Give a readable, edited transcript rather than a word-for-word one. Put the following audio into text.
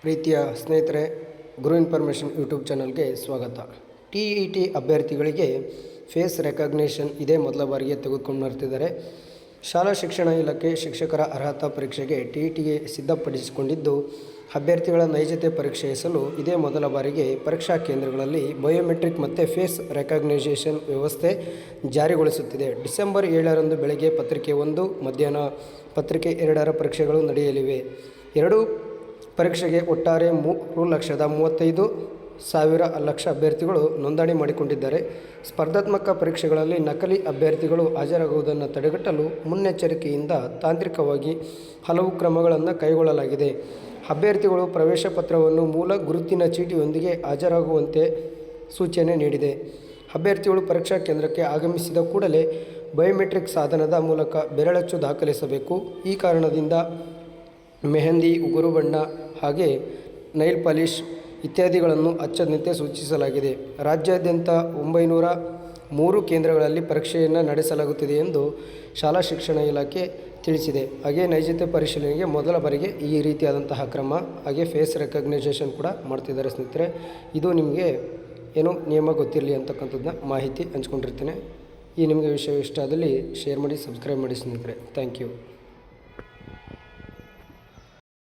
ಪ್ರೀತಿಯ ಸ್ನೇಹಿತರೆ, ಗುರು information YouTube ಚಾನಲ್ಗೆ ಸ್ವಾಗತ. TET ಅಭ್ಯರ್ಥಿಗಳಿಗೆ ಫೇಸ್ ರೆಕಗ್ನಿಷನ್ ಇದೇ ಮೊದಲ ಬಾರಿಗೆ ತೆಗೆದುಕೊಂಡು ಬರ್ತಿದ್ದಾರೆ. ಶಾಲಾ ಶಿಕ್ಷಣ ಇಲಾಖೆ ಶಿಕ್ಷಕರ ಅರ್ಹತಾ ಪರೀಕ್ಷೆಗೆ TETಗೆ ಸಿದ್ಧಪಡಿಸಿಕೊಂಡಿದ್ದು, ಅಭ್ಯರ್ಥಿಗಳ ನೈಜತೆ ಪರೀಕ್ಷಿಸಲು ಇದೇ ಮೊದಲ ಬಾರಿಗೆ ಪರೀಕ್ಷಾ ಕೇಂದ್ರಗಳಲ್ಲಿ ಬಯೋಮೆಟ್ರಿಕ್ ಮತ್ತು ಫೇಸ್ ರೆಕಗ್ನಿಷನ್ ವ್ಯವಸ್ಥೆ ಜಾರಿಗೊಳಿಸುತ್ತಿದೆ. ಡಿಸೆಂಬರ್ 7ರಂದು ಬೆಳಗ್ಗೆ ಪತ್ರಿಕೆ 1, ಮಧ್ಯಾಹ್ನ ಪತ್ರಿಕೆ 2ರ ಪರೀಕ್ಷೆಗಳು ನಡೆಯಲಿವೆ. ಎರಡೂ ಪರೀಕ್ಷೆಗೆ ಒಟ್ಟಾರೆ 3,35,000 ಅಭ್ಯರ್ಥಿಗಳು ನೋಂದಣಿ ಮಾಡಿಕೊಂಡಿದ್ದಾರೆ. ಸ್ಪರ್ಧಾತ್ಮಕ ಪರೀಕ್ಷೆಗಳಲ್ಲಿ ನಕಲಿ ಅಭ್ಯರ್ಥಿಗಳು ಹಾಜರಾಗುವುದನ್ನು ತಡೆಗಟ್ಟಲು ಮುನ್ನೆಚ್ಚರಿಕೆಯಿಂದ ತಾಂತ್ರಿಕವಾಗಿ ಹಲವು ಕ್ರಮಗಳನ್ನು ಕೈಗೊಳ್ಳಲಾಗಿದೆ. ಅಭ್ಯರ್ಥಿಗಳು ಪ್ರವೇಶ ಪತ್ರವನ್ನು ಮೂಲ ಗುರುತಿನ ಚೀಟಿಯೊಂದಿಗೆ ಹಾಜರಾಗುವಂತೆ ಸೂಚನೆ ನೀಡಿದೆ. ಅಭ್ಯರ್ಥಿಗಳು ಪರೀಕ್ಷಾ ಕೇಂದ್ರಕ್ಕೆ ಆಗಮಿಸಿದ ಕೂಡಲೇ ಬಯೋಮೆಟ್ರಿಕ್ ಸಾಧನದ ಮೂಲಕ ಬೆರಳಚ್ಚು ದಾಖಲಿಸಬೇಕು. ಈ ಕಾರಣದಿಂದ ಮೆಹಂದಿ, ಉಗುರು ಬಣ್ಣ ಹಾಗೆ ನೈಲ್ ಪಾಲಿಶ್ ಇತ್ಯಾದಿಗಳನ್ನು ಹಚ್ಚದಂತೆ ಸೂಚಿಸಲಾಗಿದೆ. ರಾಜ್ಯಾದ್ಯಂತ 903 ಕೇಂದ್ರಗಳಲ್ಲಿ ಪರೀಕ್ಷೆಯನ್ನು ನಡೆಸಲಾಗುತ್ತಿದೆ ಎಂದು ಶಾಲಾ ಶಿಕ್ಷಣ ಇಲಾಖೆ ತಿಳಿಸಿದೆ. ಹಾಗೆ ನೈಜತೆ ಪರಿಶೀಲನೆಗೆ ಮೊದಲ ಬಾರಿಗೆ ಈ ರೀತಿಯಾದಂತಹ ಕ್ರಮ ಹಾಗೆ ಫೇಸ್ ರೆಕಗ್ನೈಸೇಷನ್ ಕೂಡ ಮಾಡ್ತಿದ್ದಾರೆ ಸ್ನೇಹಿತರೆ. ಇದು ನಿಮಗೆ ಏನೋ ನಿಯಮ ಗೊತ್ತಿರಲಿ ಅಂತಕ್ಕಂಥದ್ದನ್ನ ಮಾಹಿತಿ ಹಂಚ್ಕೊಂಡಿರ್ತೀನಿ. ಈ ನಿಮಗೆ ವಿಷಯ ಇಷ್ಟ ಆದಲ್ಲಿ ಶೇರ್ ಮಾಡಿ, ಸಬ್ಸ್ಕ್ರೈಬ್ ಮಾಡಿ ಸ್ನೇಹಿತರೆ. Thank you.